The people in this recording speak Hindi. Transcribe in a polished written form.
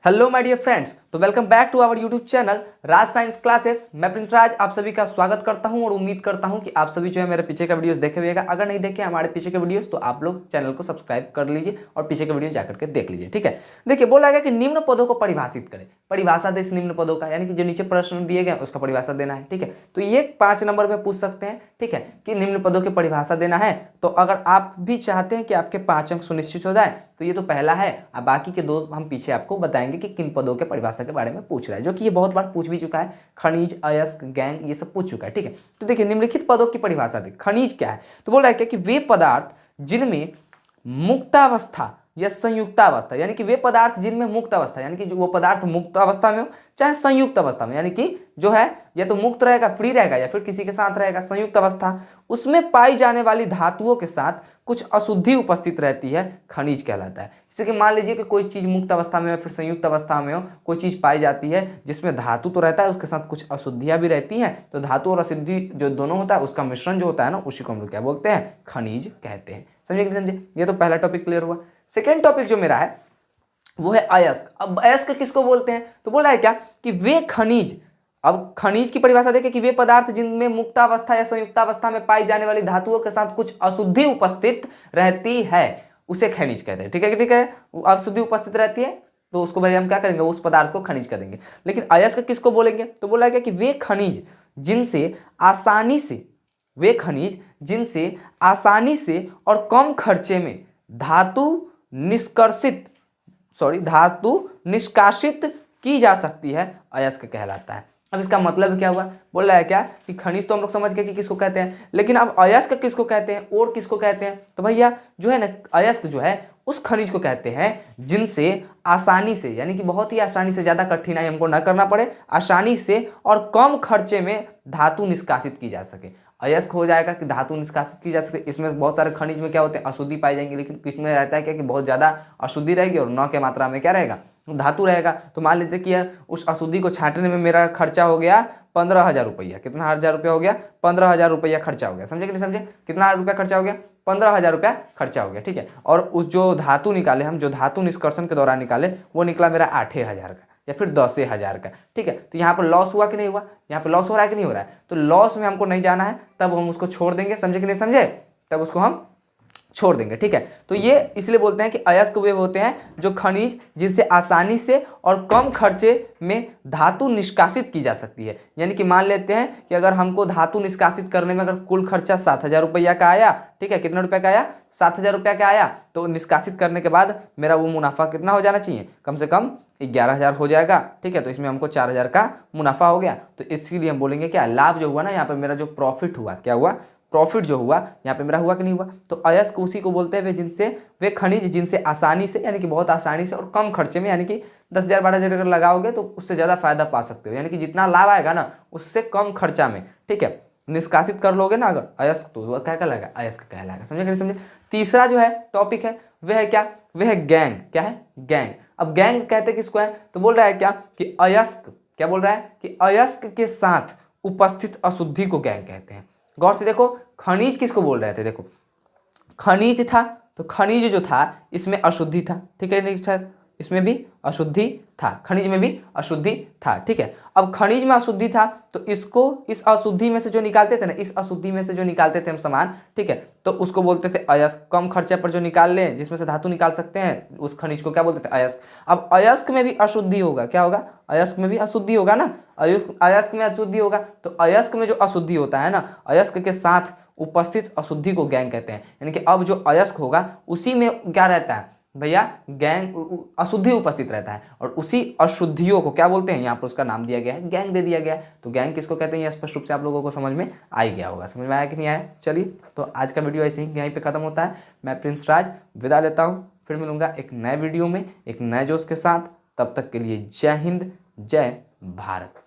हेलो माय डियर फ्रेंड्स, तो welcome back to our YouTube channel Raj science classes. मैं प्रिंस राज आप सभी का स्वागत करता हूं और उम्मीद करता हूं कि आप सभी जो है मेरे पीछे का वीडियोस देखे हुएगा। अगर नहीं देखे हमारे पीछे के वीडियोस तो आप लोग चैनल को सब्सक्राइब कर लीजिए और पीछे के वीडियो जाकर के देख लीजिए। ठीक है, देखिए बोला गया कि निम्न पदों को परिभाषित करें। परिभाषा दे इस निम्न पदों का, यानी कि जो नीचे प्रश्न दिए गए उसका परिभाषा देना है। ठीक है, तो ये 5 नंबर में पूछ सकते हैं। ठीक है, कि निम्न पदों की परिभाषा देना है। तो अगर आप भी चाहते हैं कि आपके 5 अंक सुनिश्चित हो जाए तो ये तो पहला है, अब बाकी के 2 हम पीछे आपको बताएंगे कि किन पदों के परिभाषा के बारे में पूछ रहा है, जो कि ये बहुत बार पूछ भी चुका है। खनिज, अयस्क, गैंग ये सब पूछ चुका है। ठीक है, तो देखिए निम्नलिखित पदों की परिभाषा देखिए। खनिज क्या है, तो बोल रहा है क्या कि वे पदार्थ जिनमें मुक्तावस्था या संयुक्तावस्था, यानी कि वे पदार्थ जिनमें मुक्त अवस्था, यानी कि जो वो पदार्थ मुक्त अवस्था में हो चाहे संयुक्त अवस्था में, यानी कि जो है या तो मुक्त रहेगा, फ्री रहेगा, या फिर किसी के साथ रहेगा, संयुक्त अवस्था, उसमें पाई जाने वाली धातुओं के साथ कुछ अशुद्धि उपस्थित रहती है, खनिज कहलाता है। जैसे कि मान लीजिए कि कोई चीज मुक्त अवस्था में हो फिर संयुक्त अवस्था में हो, कोई चीज पाई जाती है जिसमें धातु तो रहता है, उसके साथ कुछ अशुद्धियां भी रहती हैं, तो धातु और अशुद्धि जो दोनों होता है उसका मिश्रण जो होता है ना, उसी को हम लोग क्या बोलते हैं, खनिज कहते हैं। समझे कि नहीं समझे? ये तो पहला टॉपिक क्लियर हुआ। सेकेंड टॉपिक जो मेरा है वो है अयस्क। अब अयस्क किसको बोलते हैं, तो बोला है क्या कि वे खनिज, अब खनिज की परिभाषा देखें कि वे पदार्थ जिनमें मुक्तावस्था या संयुक्तावस्था में पाई जाने वाली धातुओं के साथ कुछ अशुद्धि उपस्थित रहती है, उसे खनिज कहते हैं। ठीक है, ठीक है, अशुद्धि उपस्थित रहती है तो उसको भाई हम क्या करेंगे, उस पदार्थ को खनिज कर देंगे। लेकिन अयस्क किसको बोलेंगे, तो बोला गया कि वे खनिज जिनसे आसानी से और कम खर्चे में धातु निष्कासित की जा सकती है, अयस्क कहलाता है। अब इसका मतलब क्या हुआ, बोल रहा है क्या कि खनिज तो हम लोग समझ गए कि किसको कहते हैं, लेकिन अब अयस्क किसको कहते हैं और किसको कहते हैं, तो भैया जो है ना, अयस्क जो है उस खनिज को कहते हैं जिनसे आसानी से, यानी कि बहुत ही आसानी से, ज्यादा कठिनाई हमको न करना पड़े, आसानी से और कम खर्चे में धातु निष्कासित की जा सके। अयस्क हो जाएगा कि धातु निष्कासित की जा सके। इसमें बहुत सारे खनिज में क्या होते हैं, अशुद्धि पाई जाएंगी, लेकिन किसमें रहता है क्या कि बहुत ज्यादा अशुद्धि रहेगी और न के मात्रा में क्या रहेगा, धातु रहेगा। तो मान लीजिए कि उस अशुद्धि को छांटने में मेरा खर्चा हो गया 15,000 रुपया। कितना 1000 रुपया हो गया, 15,000 रुपया खर्चा हो गया। समझे कि नहीं समझे, कितना रुपया खर्चा हो गया, 15,000 रुपया खर्चा हो गया। ठीक है, और उस जो धातु निकाले हम, जो धातु निष्कर्षण के दौरान निकाले, वो निकला मेरा 8,000 का या फिर 10,000 का। ठीक है, तो यहाँ पर लॉस हुआ कि नहीं हुआ, यहाँ पर लॉस हो रहा है कि नहीं हो रहा है, तो लॉस में हमको नहीं जाना है, तब हम उसको छोड़ देंगे। समझे कि नहीं समझे, तब उसको हम छोड़ देंगे। ठीक है, तो ये इसलिए बोलते हैं कि अयस्क वे होते हैं जो खनिज जिनसे आसानी से और कम खर्चे में धातु निष्कासित की जा सकती है। यानी कि मान लेते हैं कि अगर हमको धातु निष्कासित करने में अगर कुल खर्चा 7,000 रुपया का आया, ठीक है, कितना रुपया का आया, 7,000 रुपया का आया, तो निष्कासित करने के बाद मेरा वो मुनाफा कितना हो जाना चाहिए, कम से कम 11,000 हो जाएगा। ठीक है, तो इसमें हमको 4,000 का मुनाफा हो गया, तो इसीलिए हम बोलेंगे क्या, लाभ जो हुआ ना, यहाँ पर मेरा जो प्रॉफिट हुआ, क्या हुआ, प्रॉफिट जो हुआ यहाँ पे मेरा हुआ कि नहीं हुआ। तो अयस्क उसी को बोलते हैं वे खनिज जिनसे आसानी से, यानी कि बहुत आसानी से और कम खर्चे में, यानी कि 10,000 12,000 अगर लगाओगे तो उससे ज़्यादा फायदा पा सकते हो, यानी कि जितना लाभ आएगा ना उससे कम खर्चा में, ठीक है, निष्कासित कर लोगे ना अगर अयस्क, तो वह क्या कहलाएगा, अयस्क कहलाएगा। समझे कि नहीं समझे। तीसरा जो है टॉपिक है वह है क्या, वह है गैंग। क्या है, गैंग। अब गैंग कहते किसको है, तो बोल रहा है क्या कि अयस्क, क्या बोल रहा है कि अयस्क के साथ उपस्थित अशुद्धि को गैंग कहते हैं। गौर से देखो, खनिज किसको बोल रहे थे, देखो खनिज था, तो खनिज जो था इसमें अशुद्धि था। ठीक है, नहीं सर, इसमें भी अशुद्धि था, खनिज में भी अशुद्धि था। ठीक है, अब खनिज में अशुद्धि था तो इसको, इस अशुद्धि में से जो निकालते थे ना, इस अशुद्धि में से जो निकालते थे हम सामान, ठीक है, तो उसको बोलते थे अयस्क। कम खर्चे पर जो निकाल लें, जिसमें से धातु निकाल सकते हैं, उस खनिज को क्या बोलते थे, अयस्क। अब अयस्क में भी अशुद्धि होगा, क्या होगा, अयस्क में भी अशुद्धि होगा ना, अयस्क में अशुद्धि होगा, तो अयस्क में जो अशुद्धि होता है ना, अयस्क के साथ उपस्थित अशुद्धि को गैंग कहते हैं। यानी कि अब जो अयस्क होगा उसी में क्या रहता है भैया, गैंग, अशुद्धि उपस्थित रहता है, और उसी अशुद्धियों को क्या बोलते हैं, यहाँ पर उसका नाम दिया गया है, गैंग दे दिया गया है। तो गैंग किसको कहते हैं, ये स्पष्ट रूप से आप लोगों को समझ में आ ही गया होगा। समझ में आया कि नहीं आया। चलिए, तो आज का वीडियो ऐसे ही यहीं पे खत्म होता है। मैं प्रिंस राज विदा लेता हूँ, फिर मिलूंगा एक नए वीडियो में एक नए जोश के साथ। तब तक के लिए जय हिंद, जय भारत।